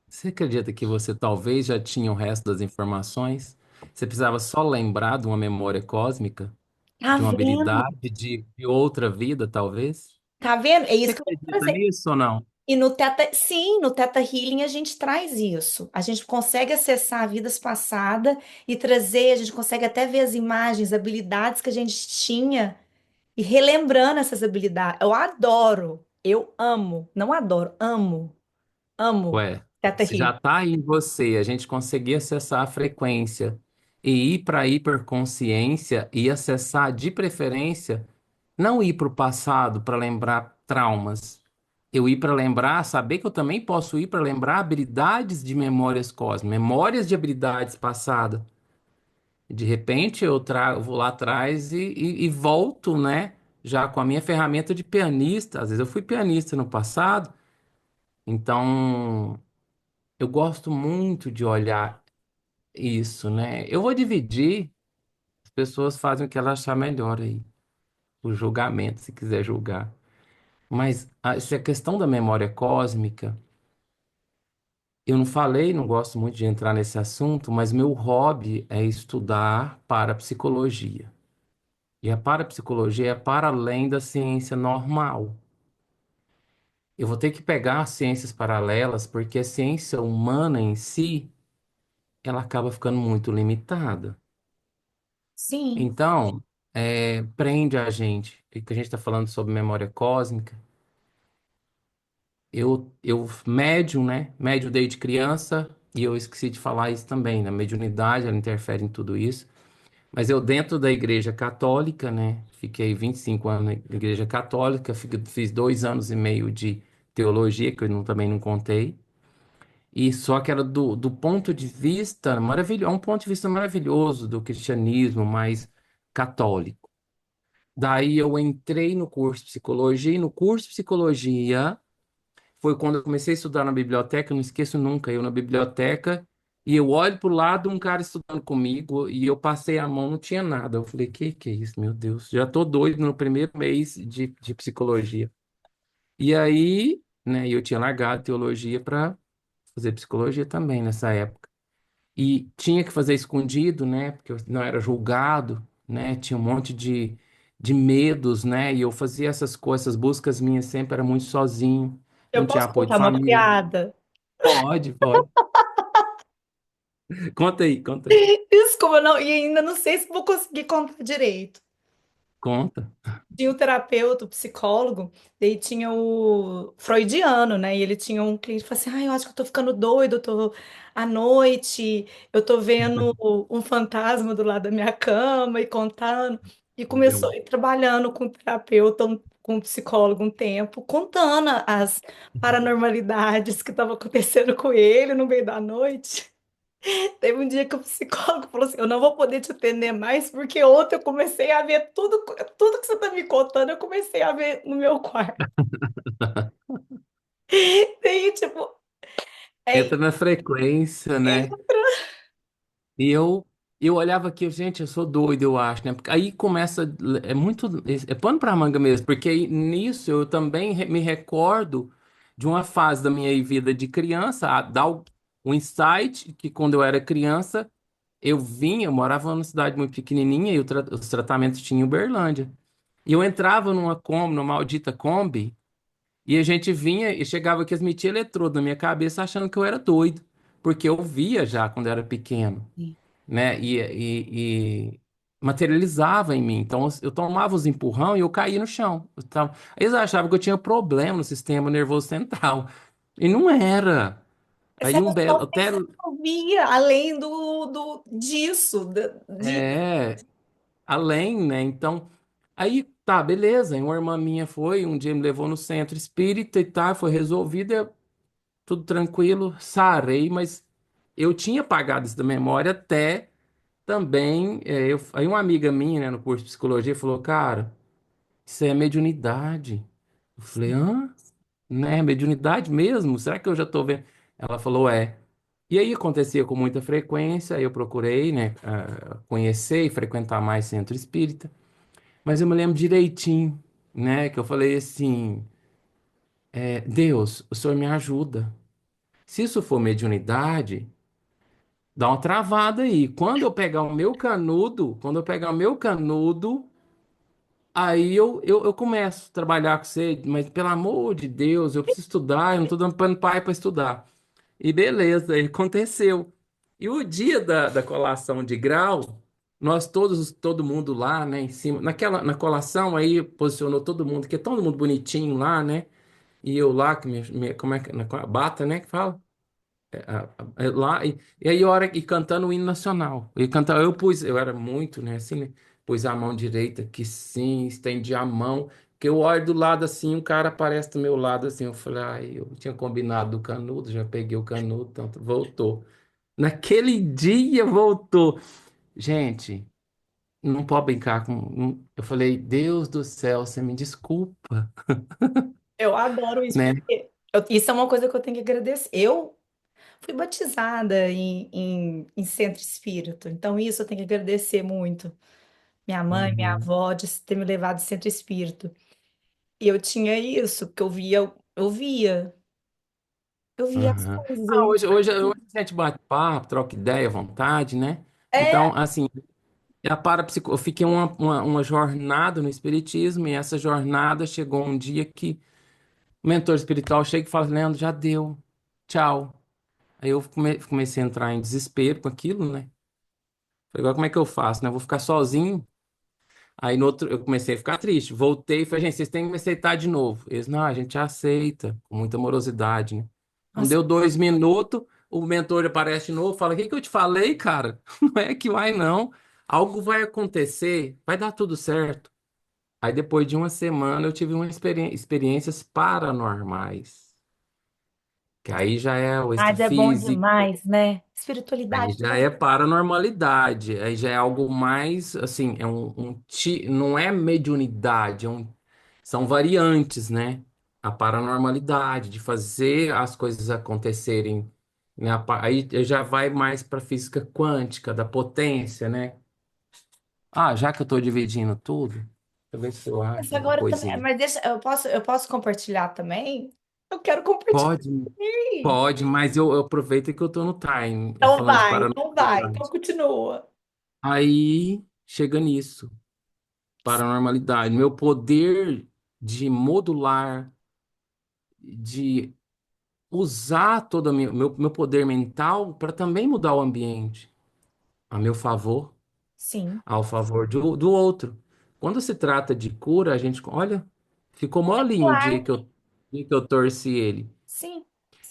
você acredita que você talvez já tinha o resto das informações? Você precisava só lembrar de uma memória cósmica, Tá de uma vendo? habilidade de outra vida, talvez? Tá vendo? É Você isso que eu vou acredita trazer. nisso ou não? E sim, no Teta Healing a gente traz isso. A gente consegue acessar vidas passadas e trazer, a gente consegue até ver as imagens, habilidades que a gente tinha e relembrando essas habilidades. Eu adoro, eu amo, não adoro, amo, amo Ué, Teta se já Healing. está em você, a gente conseguir acessar a frequência e ir para a hiperconsciência e acessar de preferência, não ir para o passado para lembrar traumas. Eu ir para lembrar, saber que eu também posso ir para lembrar habilidades de memórias cósmicas, memórias de habilidades passadas. De repente eu trago, vou lá atrás e volto, né? Já com a minha ferramenta de pianista. Às vezes eu fui pianista no passado, então eu gosto muito de olhar isso, né? Eu vou dividir, as pessoas fazem o que elas achar melhor aí, o julgamento, se quiser julgar. Mas essa questão da memória cósmica, eu não falei, não gosto muito de entrar nesse assunto, mas meu hobby é estudar parapsicologia. E a parapsicologia é para além da ciência normal. Eu vou ter que pegar ciências paralelas, porque a ciência humana em si, ela acaba ficando muito limitada. Sim, Então, prende a gente. E que a gente está falando sobre memória cósmica. Eu médium, né? Médium desde criança, e eu esqueci de falar isso também, né? Mediunidade, ela interfere em tudo isso. Mas eu, dentro da Igreja Católica, né? Fiquei 25 anos na Igreja Católica, fiz 2 anos e meio de teologia, que eu também não contei. E só que era do ponto de vista maravilhoso, um ponto de vista maravilhoso do cristianismo mais católico. Daí eu entrei no curso de psicologia, e no curso de psicologia foi quando eu comecei a estudar na biblioteca, eu não esqueço nunca, eu na biblioteca, e eu olho para o lado, um cara estudando comigo, e eu passei a mão, não tinha nada. Eu falei, que é isso, meu Deus? Já tô doido no primeiro mês de psicologia. E aí, né, eu tinha largado teologia para fazer psicologia também nessa época. E tinha que fazer escondido, né? Porque eu não era julgado, né? Tinha um monte de medos, né? E eu fazia essas coisas, essas buscas minhas sempre era muito sozinho, eu não tinha posso apoio de contar uma família. piada? Pode, pode. Conta aí, conta aí. Isso como eu não, e ainda não sei se vou conseguir contar direito. Conta. Tinha o terapeuta, o psicólogo, daí tinha o freudiano, né? E ele tinha um cliente que falou assim: eu acho que eu tô ficando doido, eu tô à noite, eu tô vendo um fantasma do lado da minha cama e contando. E começou Entendeu? a ir trabalhando com o terapeuta, com o psicólogo um tempo, contando as paranormalidades que estavam acontecendo com ele no meio da noite. Teve um dia que o psicólogo falou assim: eu não vou poder te atender mais, porque ontem eu comecei a ver tudo que você está me contando, eu comecei a ver no meu quarto. Daí, tipo, é, Entra na frequência, né? entra. E eu olhava aqui, gente, eu sou doido, eu acho, né? Porque aí começa, é muito, é pano pra manga mesmo, porque aí, nisso eu também me recordo de uma fase da minha vida de criança, dá o insight que quando eu era criança, eu morava numa cidade muito pequenininha e os tratamentos tinham em Uberlândia. E eu entrava numa Kombi, numa maldita Kombi, e a gente vinha e chegava aqui, eles metiam eletrodo na minha cabeça achando que eu era doido, porque eu via já quando eu era pequeno, né? E materializava em mim. Então eu tomava os empurrão e eu caía no chão. Eles achavam que eu tinha problema no sistema nervoso central. E não era. Você Aí um belo, até resolvia além disso. é, além, né? Então, aí tá, beleza. Aí uma irmã minha foi, um dia me levou no centro espírita e tá, foi resolvido, tudo tranquilo, sarei, mas eu tinha apagado isso da memória até também, aí uma amiga minha, né, no curso de psicologia, falou, cara, isso é mediunidade. Eu falei, hã? Né, mediunidade mesmo? Será que eu já tô vendo? Ela falou, é. E aí acontecia com muita frequência, aí eu procurei, né, conhecer e frequentar mais centro espírita, mas eu me lembro direitinho, né, que eu falei assim, Deus, o Senhor me ajuda. Se isso for mediunidade, dá uma travada aí. Quando eu pegar o meu canudo, aí eu começo a trabalhar com você, mas pelo amor de Deus, eu preciso estudar, eu não tô dando pano pai para estudar. E beleza, aí aconteceu. E o dia da colação de grau, nós todos, todo mundo lá, né, em cima, na colação aí posicionou todo mundo, que é todo mundo bonitinho lá, né? E eu lá, como é que, na bata, né, que fala? Lá, e aí, hora, e cantando o hino nacional. E cantava, eu era muito, né, assim, né? Pus a mão direita que sim, estendi a mão, que eu olho do lado assim, o cara aparece do meu lado assim, eu falei, ai, eu tinha combinado do canudo, já peguei o canudo, então voltou. Naquele dia voltou. Gente, não pode brincar com. Eu falei, Deus do céu, você me desculpa, Eu adoro isso, né? porque isso é uma coisa que eu tenho que agradecer. Eu fui batizada em centro espírita, então isso eu tenho que agradecer muito. Minha mãe, minha Uhum, avó, de ter me levado em centro espírita. E eu tinha isso, porque eu via as uhum. coisas, eu Ah, via. hoje a gente bate papo, troca ideia à vontade, né? É, Então, assim, eu fiquei uma jornada no Espiritismo e essa jornada chegou um dia que o mentor espiritual chega e fala, Leandro, já deu, tchau. Aí eu comecei a entrar em desespero com aquilo, né? Falei, agora como é que eu faço, né? Eu vou ficar sozinho. Aí no outro, eu comecei a ficar triste. Voltei e falei, gente, vocês têm que me aceitar de novo. Eles, não, a gente aceita, com muita amorosidade, né? Não nossa, deu 2 minutos, o mentor aparece de novo, fala, o que que eu te falei, cara? Não é que vai, não. Algo vai acontecer, vai dar tudo certo. Aí depois de uma semana eu tive experiências paranormais, que aí já é o mas é bom extrafísico. demais, né? Aí Espiritualidade é já bom. é paranormalidade, aí já é algo mais, assim, não é mediunidade, são variantes, né? A paranormalidade, de fazer as coisas acontecerem, né? Aí já vai mais para física quântica, da potência, né? Ah, já que eu estou dividindo tudo, deixa eu ver se eu Mas acho uma agora também, coisinha. mas deixa, eu posso compartilhar também? Eu quero compartilhar Pode, também. pode, mas eu aproveito que eu estou no time, Então falando de vai, então vai, então paranormalidade. continua. Aí chega nisso. Paranormalidade, meu poder de modular, de usar todo o meu poder mental para também mudar o ambiente a meu favor, Sim, ao favor do outro. Quando se trata de cura, a gente, olha, ficou molinho o claro, dia que eu torci ele. sim,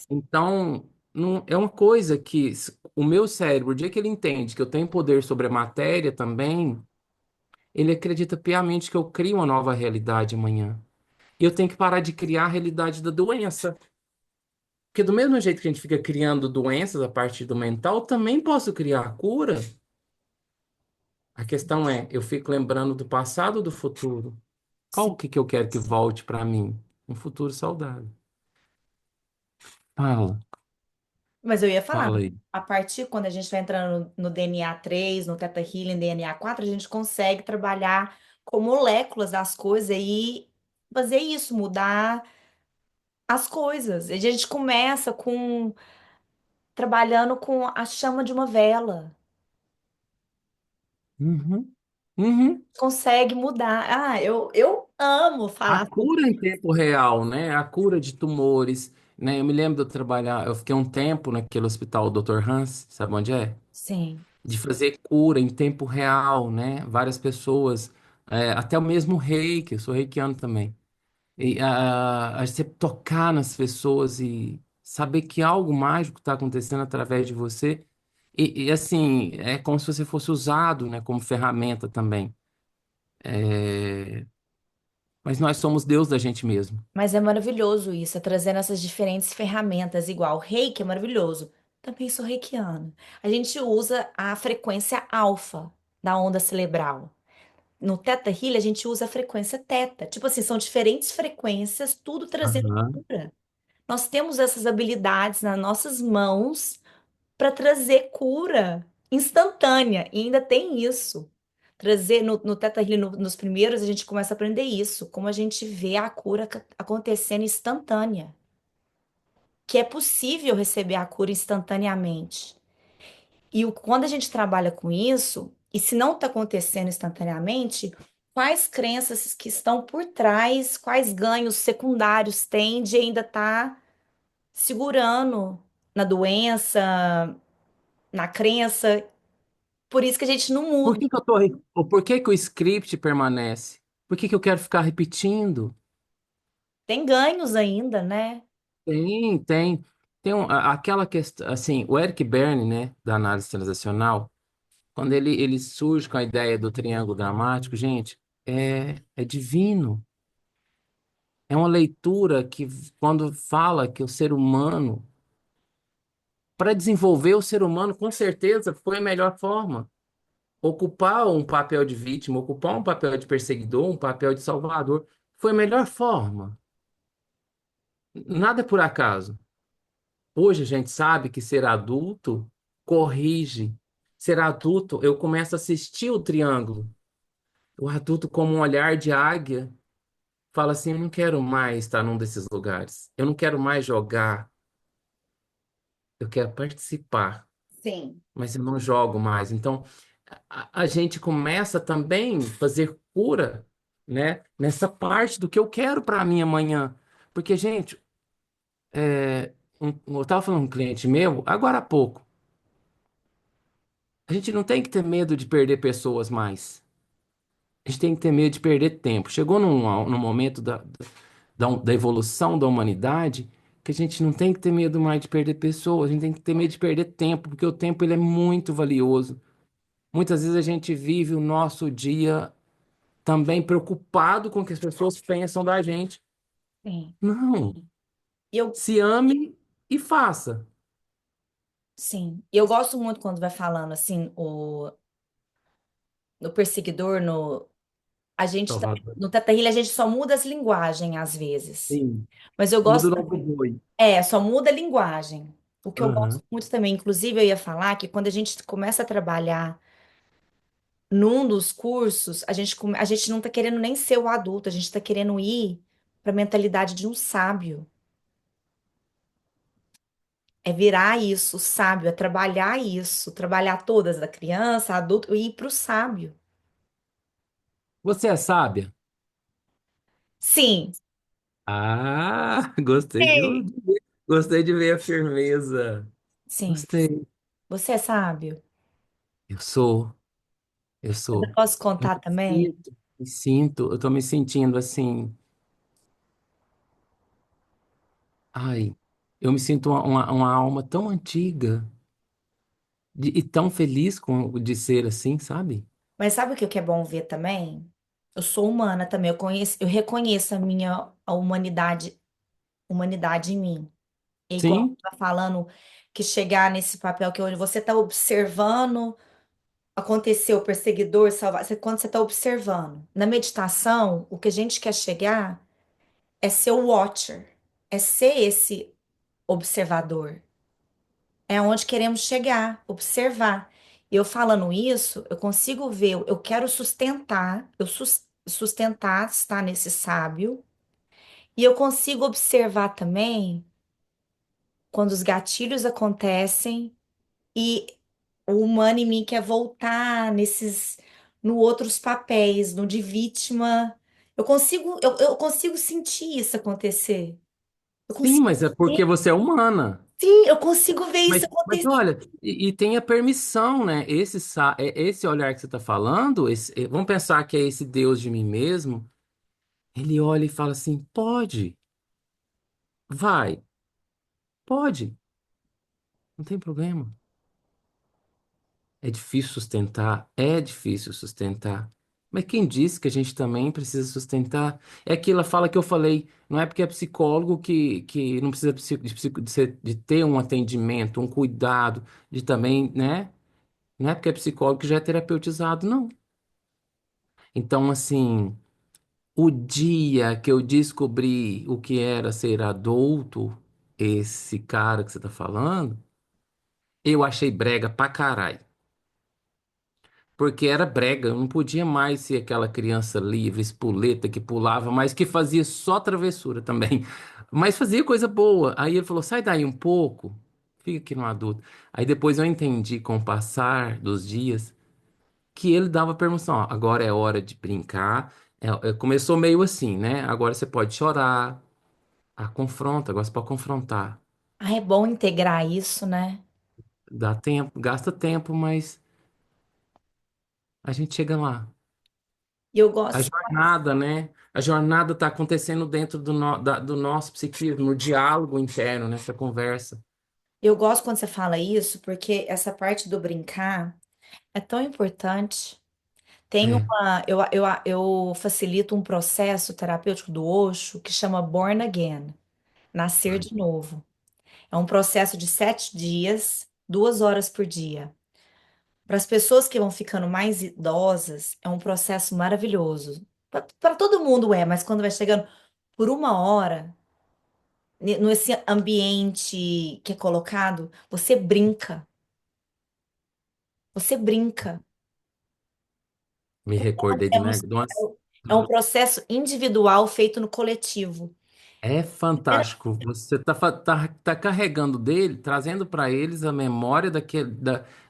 Então, não, é uma coisa que o meu cérebro, o dia que ele entende que eu tenho poder sobre a matéria também, ele acredita piamente que eu crio uma nova realidade amanhã. E eu tenho que parar de criar a realidade da doença. Porque do mesmo jeito que a gente fica criando doenças a partir do mental, também posso criar cura. A questão é, eu fico lembrando do passado ou do futuro? Qual sim. que eu quero que volte para mim? Um futuro saudável. Fala, Mas eu ia falar, fala aí. a partir quando a gente vai entrando no DNA 3, no Theta Healing, DNA 4, a gente consegue trabalhar com moléculas das coisas e fazer isso, mudar as coisas. A gente começa com trabalhando com a chama de uma vela. Uhum, uhum. Consegue mudar. Ah, eu amo A falar sobre cura em tempo real, né? A cura de tumores, né? Eu me lembro de eu trabalhar, eu fiquei um tempo naquele hospital Dr. Hans, sabe onde é? sim. De fazer cura em tempo real, né? Várias pessoas, até o mesmo reiki, eu sou reikiano também. E a você tocar nas pessoas e saber que algo mágico está acontecendo através de você. E, assim, é como se você fosse usado, né, como ferramenta também. É, mas nós somos Deus da gente mesmo. Mas é maravilhoso isso, é trazendo essas diferentes ferramentas, igual o reiki é maravilhoso. Também sou reikiana. A gente usa a frequência alfa da onda cerebral. No Theta Healing, a gente usa a frequência teta. Tipo assim, são diferentes frequências, tudo trazendo Aham. cura. Nós temos essas habilidades nas nossas mãos para trazer cura instantânea. E ainda tem isso. Trazer no Teta Healing, nos primeiros, a gente começa a aprender isso, como a gente vê a cura acontecendo instantânea. Que é possível receber a cura instantaneamente. E quando a gente trabalha com isso, e se não está acontecendo instantaneamente, quais crenças que estão por trás, quais ganhos secundários tem de ainda estar segurando na doença, na crença. Por isso que a gente não Por muda. que que eu tô, ou por que que o script permanece? Por que que eu quero ficar repetindo? Tem ganhos ainda, né? Tem, tem. Tem aquela questão, assim, o Eric Berne, né, da análise transacional, quando ele surge com a ideia do triângulo dramático, gente, é divino. É uma leitura que, quando fala que o ser humano, para desenvolver o ser humano, com certeza foi a melhor forma. Ocupar um papel de vítima, ocupar um papel de perseguidor, um papel de salvador, foi a melhor forma. Nada é por acaso. Hoje a gente sabe que ser adulto corrige. Ser adulto, eu começo a assistir o triângulo. O adulto, como um olhar de águia, fala assim: eu não quero mais estar num desses lugares. Eu não quero mais jogar. Eu quero participar, Sim. mas eu não jogo mais. Então, a gente começa também a fazer cura, né? Nessa parte do que eu quero para mim amanhã. Porque, gente, eu estava falando com um cliente meu, agora há pouco. A gente não tem que ter medo de perder pessoas mais. A gente tem que ter medo de perder tempo. Chegou num momento da evolução da humanidade que a gente não tem que ter medo mais de perder pessoas, a gente tem que ter medo de perder tempo, porque o tempo ele é muito valioso. Muitas vezes a gente vive o nosso dia também preocupado com o que as pessoas pensam da gente. Sim. Não, E eu, se ame e faça. sim. E eu gosto muito quando vai falando assim, no perseguidor, a gente Salvador. no Teta Healing a gente só muda as linguagens às vezes. Sim. Mas eu Muda gosto o nome do boi. só muda a linguagem. O que eu gosto Aham. muito também, inclusive eu ia falar que quando a gente começa a trabalhar num dos cursos, a gente não tá querendo nem ser o adulto, a gente tá querendo ir para a mentalidade de um sábio. É virar isso, sábio, é trabalhar isso, trabalhar todas, da criança, adulto, e ir para o sábio. Você é sábia? Sim, Ah, sim, gostei de ver a firmeza. sim. Gostei. Você é sábio? Eu sou, eu Eu sou. posso Eu contar também? eu tô me sentindo assim, ai, eu me sinto uma alma tão antiga e tão feliz de ser assim, sabe? Mas sabe o que é bom ver também? Eu sou humana também, eu reconheço a humanidade em mim. É igual Sim, tá falando que chegar nesse papel que é onde você está observando acontecer o perseguidor salvar, quando você está observando. Na meditação, o que a gente quer chegar é ser o watcher, é ser esse. observador. É onde queremos chegar, observar. E eu falando isso, eu consigo ver, eu quero sustentar, sustentar, estar nesse sábio, e eu consigo observar também quando os gatilhos acontecem e o humano em mim quer voltar no outros papéis, no de vítima. Eu consigo sentir isso acontecer. Eu Sim, consigo mas é ver, porque você é humana. sim, eu consigo ver isso Mas acontecer. olha, e tem a permissão, né? Esse olhar que você está falando, vamos pensar que é esse Deus de mim mesmo. Ele olha e fala assim: pode, vai, pode, não tem problema. É difícil sustentar, é difícil sustentar. Mas quem disse que a gente também precisa sustentar? É aquela fala que eu falei, não é porque é psicólogo que não precisa de ter um atendimento, um cuidado, de também, né? Não é porque é psicólogo que já é terapeutizado, não. Então, assim, o dia que eu descobri o que era ser adulto, esse cara que você tá falando, eu achei brega pra caralho. Porque era brega, eu não podia mais ser aquela criança livre, espoleta, que pulava, mas que fazia só travessura também. Mas fazia coisa boa. Aí ele falou: sai daí um pouco, fica aqui no adulto. Aí depois eu entendi, com o passar dos dias, que ele dava permissão: ó, agora é hora de brincar. Começou meio assim, né? Agora você pode chorar, confronta, agora você pode confrontar. Ah, é bom integrar isso, né? Dá tempo, gasta tempo, mas a gente chega lá. E eu A gosto, jornada, né? A jornada está acontecendo dentro do nosso psiquismo, no diálogo interno, nessa conversa. eu gosto quando você fala isso, porque essa parte do brincar é tão importante. Tem É, uma, eu facilito um processo terapêutico do Osho que chama Born Again, nascer de novo. É um processo de 7 dias, 2 horas por dia. Para as pessoas que vão ficando mais idosas, é um processo maravilhoso. Para todo mundo é, mas quando vai chegando por 1 hora, nesse ambiente que é colocado, você brinca. Você brinca. me recordei É um, é um processo individual feito no coletivo. é fantástico. Você tá carregando dele, trazendo para eles a memória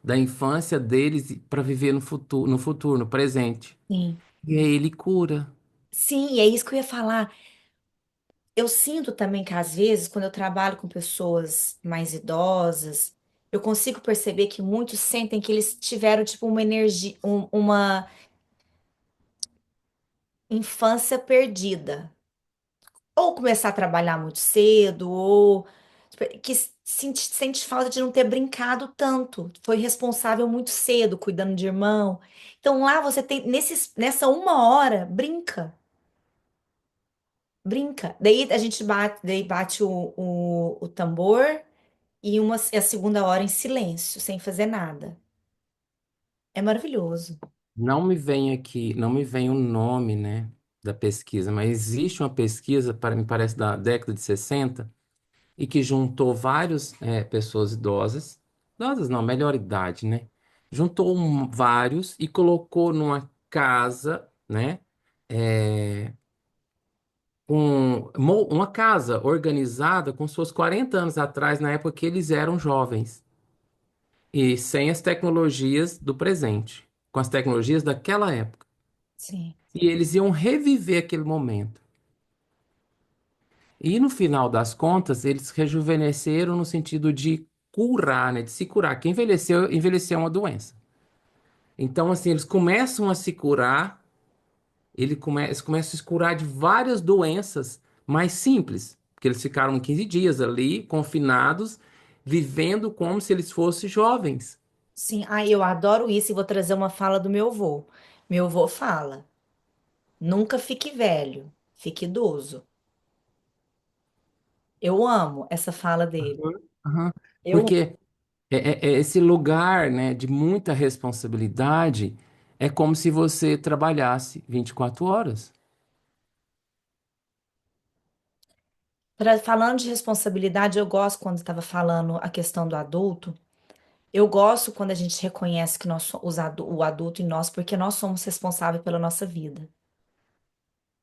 da infância deles para viver no futuro, no presente. Sim. E aí ele cura. Sim, e é isso que eu ia falar. Eu sinto também que às vezes, quando eu trabalho com pessoas mais idosas, eu consigo perceber que muitos sentem que eles tiveram tipo uma energia, uma infância perdida. Ou começar a trabalhar muito cedo, ou tipo, que sente falta de não ter brincado tanto. Foi responsável muito cedo, cuidando de irmão. Então lá você tem, nessa 1 hora, brinca. Brinca. Daí a gente bate, daí bate o tambor e a segunda hora em silêncio, sem fazer nada. É maravilhoso. Não me vem o nome, né, da pesquisa, mas existe uma pesquisa, me parece, da década de 60 e que juntou várias pessoas idosas não, melhor idade, né? Juntou vários e colocou numa casa, né? é, uma casa organizada com suas 40 anos atrás, na época que eles eram jovens, e sem as tecnologias do presente, com as tecnologias daquela época. Sim. E eles iam reviver aquele momento. E no final das contas, eles rejuvenesceram no sentido de curar, né? De se curar. Quem envelheceu, envelheceu é uma doença. Então, assim, eles começam a se curar, eles começam a se curar de várias doenças mais simples, porque eles ficaram 15 dias ali, confinados, vivendo como se eles fossem jovens. Sim. Ai, eu adoro isso e vou trazer uma fala do meu avô. Meu avô fala: nunca fique velho, fique idoso. Eu amo essa fala dele. Uhum. Uhum. Eu Porque esse lugar, né, de muita responsabilidade é como se você trabalhasse 24 horas. Falando de responsabilidade, eu gosto quando estava falando a questão do adulto. Eu gosto quando a gente reconhece que o adulto em nós, porque nós somos responsáveis pela nossa vida,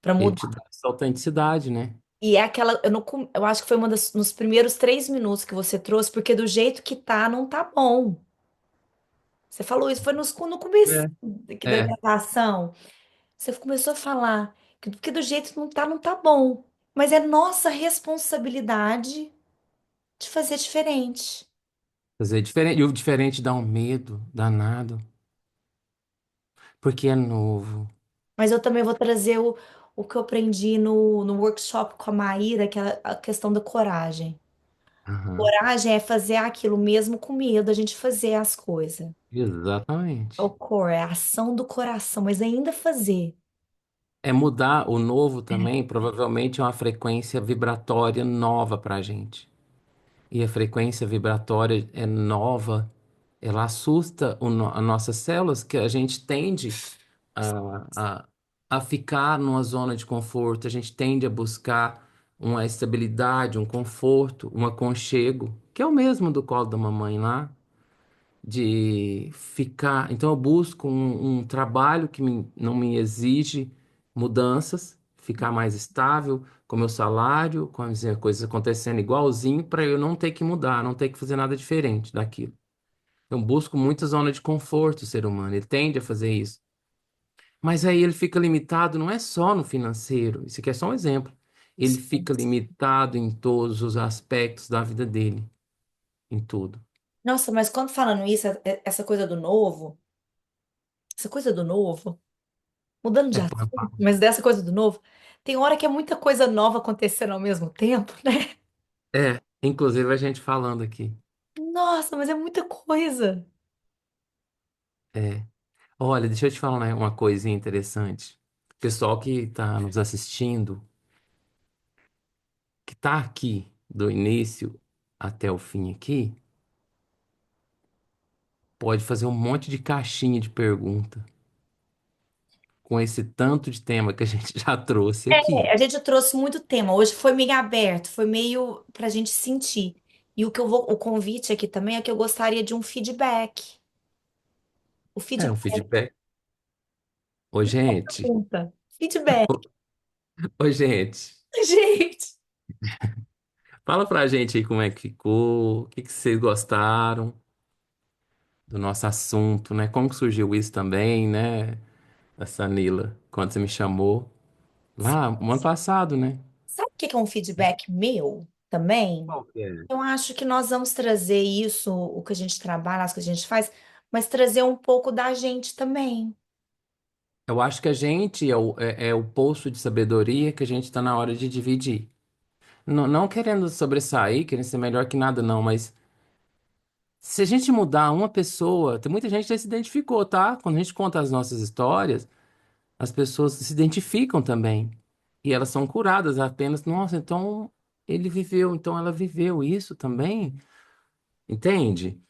para Ele te mudar. dá essa autenticidade, né? E é aquela, eu, não, eu acho que foi uma das, nos primeiros 3 minutos que você trouxe, porque do jeito que tá, não tá bom. Você falou isso, foi no começo É. da É, gravação. Você começou a falar que porque do jeito que não tá, não tá bom. Mas é nossa responsabilidade de fazer diferente. fazer diferente. E o diferente dá um medo danado, porque é novo. Mas eu também vou trazer o que eu aprendi no workshop com a Maíra, que é a questão da coragem. Aham, Coragem é fazer aquilo mesmo com medo, a gente fazer as coisas. É o exatamente. core, é a ação do coração, mas ainda fazer. É mudar o novo também, provavelmente é uma frequência vibratória nova para a gente. E a frequência vibratória é nova, ela assusta as nossas células, que a gente tende a, a, a ficar numa zona de conforto, a gente tende a buscar uma estabilidade, um conforto, um aconchego, que é o mesmo do colo da mamãe lá, de ficar. Então, eu busco um trabalho que não me exige mudanças, ficar mais estável, com meu salário, com as coisas acontecendo igualzinho, para eu não ter que mudar, não ter que fazer nada diferente daquilo. Eu busco muita zona de conforto, o ser humano, ele tende a fazer isso. Mas aí ele fica limitado, não é só no financeiro, isso aqui é só um exemplo. Ele fica limitado em todos os aspectos da vida dele, em tudo. Nossa, mas quando falando isso, essa coisa do novo, mudando É, de assunto, mas dessa coisa do novo, tem hora que é muita coisa nova acontecendo ao mesmo tempo, né? inclusive a gente falando aqui. Nossa, mas é muita coisa. É. Olha, deixa eu te falar, né, uma coisinha interessante. Pessoal que está nos assistindo, que está aqui do início até o fim aqui, pode fazer um monte de caixinha de pergunta com esse tanto de tema que a gente já trouxe É, aqui. a gente trouxe muito tema. Hoje foi meio aberto, foi meio pra gente sentir. E o convite aqui também é que eu gostaria de um feedback. O É um feedback, feedback. Ô, gente, pergunta. Feedback. ô, gente, Gente. fala pra gente aí como é que ficou, o que que vocês gostaram do nosso assunto, né? Como que surgiu isso também, né? Essa Nila, quando você me chamou lá, no ano passado, né? Sabe o que é um feedback meu também? Qual que é? Eu acho que nós vamos trazer isso, o que a gente trabalha, as coisas que a gente faz, mas trazer um pouco da gente também. Eu acho que a gente é o poço de sabedoria que a gente está na hora de dividir. Não, não querendo sobressair, querendo ser melhor que nada, não, mas se a gente mudar uma pessoa, tem muita gente que já se identificou, tá? Quando a gente conta as nossas histórias, as pessoas se identificam também. E elas são curadas apenas, nossa, então ele viveu, então ela viveu isso também, entende?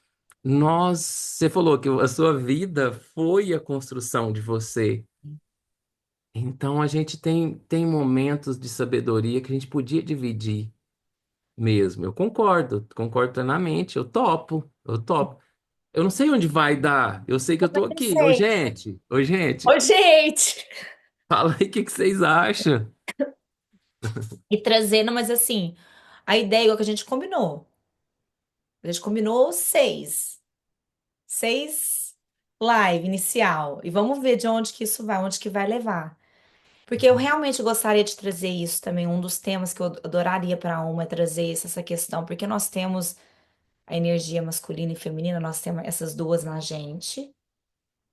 Você falou que a sua vida foi a construção de você. Então a gente tem momentos de sabedoria que a gente podia dividir mesmo. Eu concordo plenamente, eu topo, eu topo. Eu não sei onde vai dar, eu sei que eu tô Eu aqui. sei. Ô gente, Ô, gente! fala aí o que que vocês acham. E trazendo, mas assim, a ideia é igual que a gente combinou. A gente combinou seis live inicial. E vamos ver de onde que isso vai, onde que vai levar. Porque eu realmente gostaria de trazer isso também. Um dos temas que eu adoraria para uma é trazer essa questão, porque nós temos a energia masculina e feminina, nós temos essas duas na gente.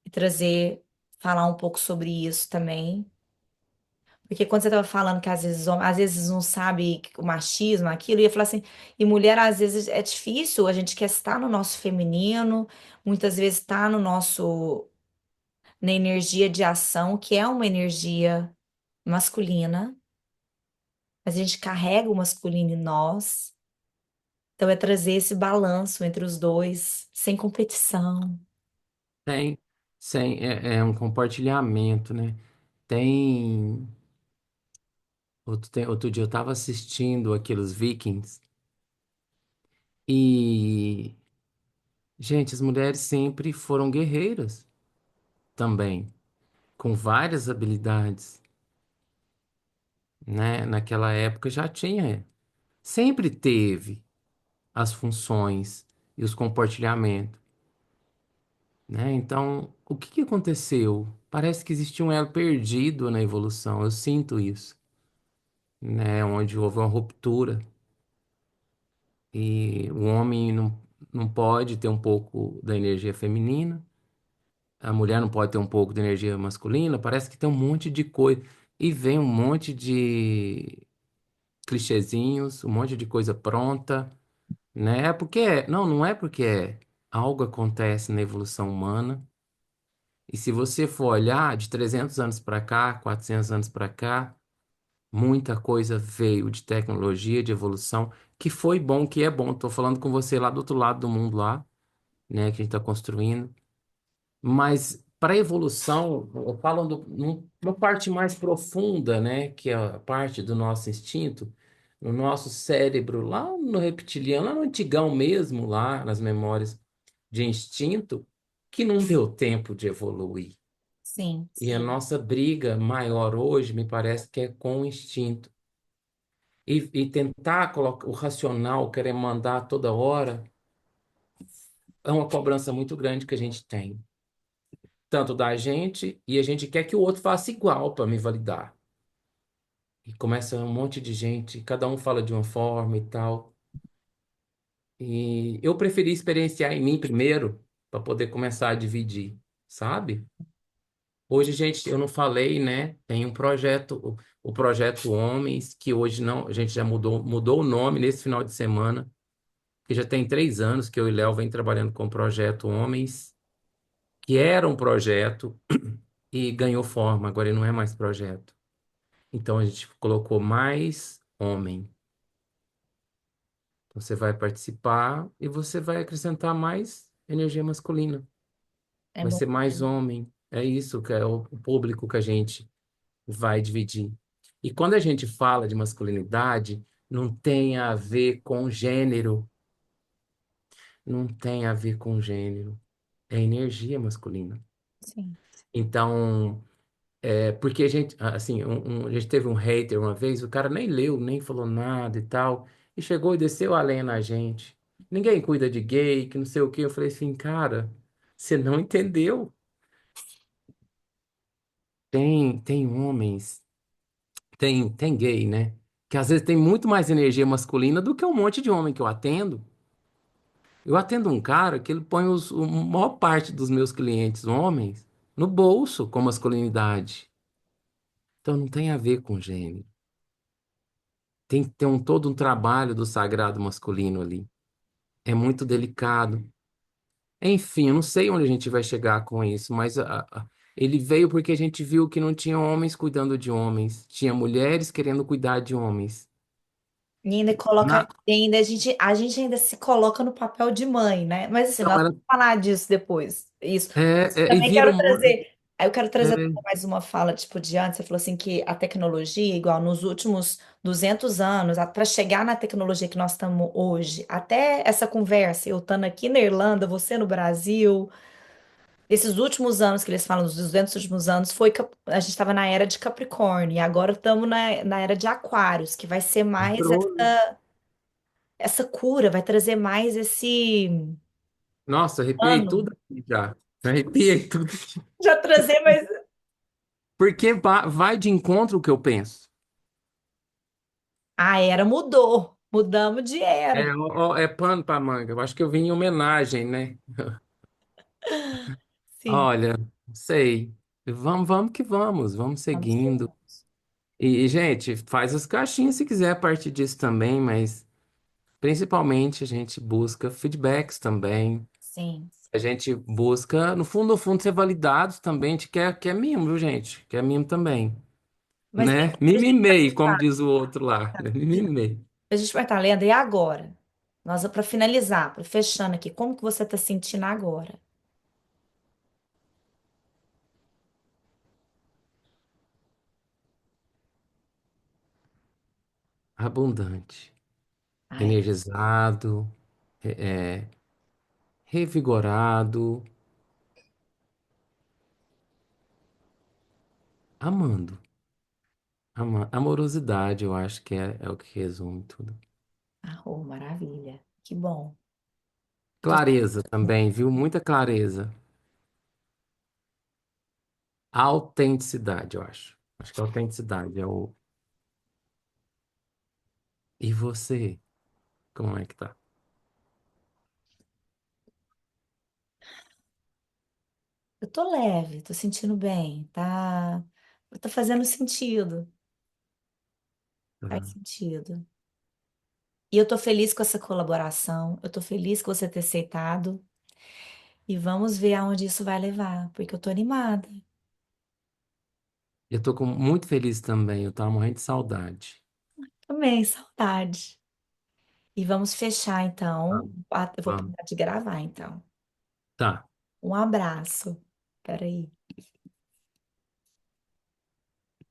E trazer, falar um pouco sobre isso também. Porque quando você estava falando que às vezes, às vezes não sabe o machismo, aquilo, eu ia falar assim, e mulher às vezes é difícil, a gente quer estar no nosso feminino, muitas vezes está no nosso, na energia de ação, que é uma energia masculina, mas a gente carrega o masculino em nós. Então é trazer esse balanço entre os dois, sem competição. Tem, é um compartilhamento, né? Tem. Outro dia eu estava assistindo aqueles Vikings e, gente, as mulheres sempre foram guerreiras também, com várias habilidades, né? Naquela época já tinha, sempre teve as funções e os compartilhamentos, né? Então, o que que aconteceu? Parece que existia um elo perdido na evolução, eu sinto isso, né? Onde houve uma ruptura e o homem não pode ter um pouco da energia feminina, a mulher não pode ter um pouco da energia masculina, parece que tem um monte de coisa. E vem um monte de clichêzinhos, um monte de coisa pronta, né? É porque, não é porque algo acontece na evolução humana. E se você for olhar de 300 anos para cá, 400 anos para cá, muita coisa veio de tecnologia, de evolução, que foi bom, que é bom. Estou falando com você lá do outro lado do mundo lá, né, que a gente está construindo. Mas para a evolução, eu falo numa parte mais profunda, né, que é a parte do nosso instinto, no nosso cérebro, lá no reptiliano, lá no antigão mesmo, lá nas memórias de instinto, que não deu tempo de evoluir. Sim, E a nossa briga maior hoje, me parece que é com o instinto. E tentar colocar o racional, querer mandar toda hora, é uma cobrança muito grande que a gente tem. Tanto da gente, e a gente quer que o outro faça igual para me validar. E começa um monte de gente, cada um fala de uma forma e tal. E eu preferi experienciar em mim primeiro, para poder começar a dividir, sabe? Hoje, gente, eu não falei, né? Tem um projeto, o projeto Homens, que hoje não, a gente já mudou o nome nesse final de semana, que já tem 3 anos que eu e Léo vem trabalhando com o projeto Homens, que era um projeto e ganhou forma, agora ele não é mais projeto. Então a gente colocou mais homem. Você vai participar e você vai acrescentar mais energia masculina. é Vai muito ser mais bom. homem. É isso que é o público que a gente vai dividir. E quando a gente fala de masculinidade, não tem a ver com gênero, não tem a ver com gênero, é energia masculina. Sim. Então, porque a gente, assim, a gente teve um hater uma vez, o cara nem leu, nem falou nada e tal, e chegou e desceu a lenha na gente. Ninguém cuida de gay, que não sei o quê. Eu falei assim, cara, você não entendeu. Tem homens, tem gay, né? Que às vezes tem muito mais energia masculina do que um monte de homem que eu atendo. Eu atendo um cara que ele põe a maior parte dos meus clientes homens no bolso com masculinidade. Então não tem a ver com gênero. Tem que ter todo um trabalho do sagrado masculino ali. É muito delicado. Enfim, eu não sei onde a gente vai chegar com isso, mas ele veio porque a gente viu que não tinha homens cuidando de homens, tinha mulheres querendo cuidar de homens. E ainda coloca, Na- e ainda a gente ainda se coloca no papel de mãe, né? Mas assim, Então, nós vamos falar disso depois. Isso. e Também vira quero um. trazer, aí eu quero trazer É, mais uma fala, tipo, de antes, você falou assim que a tecnologia, igual nos últimos 200 anos, para chegar na tecnologia que nós estamos hoje, até essa conversa, eu estando aqui na Irlanda, você no Brasil, esses últimos anos que eles falam, dos 200 últimos anos, a gente estava na era de Capricórnio, e agora estamos na era de Aquários, que vai ser mais entrou, né? essa cura, vai trazer mais esse Nossa, arrepiei ano. tudo aqui já. Arrepiei tudo aqui. Já trazer mais. Porque vai de encontro o que eu penso. A era mudou. Mudamos de era. É pano para manga. Eu acho que eu vim em homenagem, né? Sim, Olha, não sei. Vamos que vamos vamos que seguindo. vamos. Gente, faz as caixinhas se quiser a partir disso também, mas principalmente a gente busca feedbacks também. Sim. A gente busca, no fundo, ser validados também. A gente quer mimo, viu, gente? Quer mimo também, Mas né? a gente vai Mimimei, como estar, diz o outro lá, né? Mimimei. a gente vai estar lendo. E agora? Nós, para finalizar, para fechando aqui, como que você está sentindo agora? abundante, Ai, energizado, é, revigorado, amando. Amorosidade, eu acho que é o que resume tudo. arrou, maravilha. Que bom. Tô- Clareza também, viu? Muita clareza. Autenticidade, eu acho. Acho que a autenticidade é o. E você? Como é que tá? Eu tô leve, tô sentindo bem, tá? Tá fazendo sentido. Faz Tá. sentido. E eu tô feliz com essa colaboração. Eu tô feliz com você ter aceitado. E vamos ver aonde isso vai levar, porque eu tô animada. Eu tô muito feliz também, eu tava morrendo de saudade. Também, saudade. E vamos fechar então. Vamos, Ah, eu vou vamos. parar de gravar então. Tá. Um abraço. Peraí.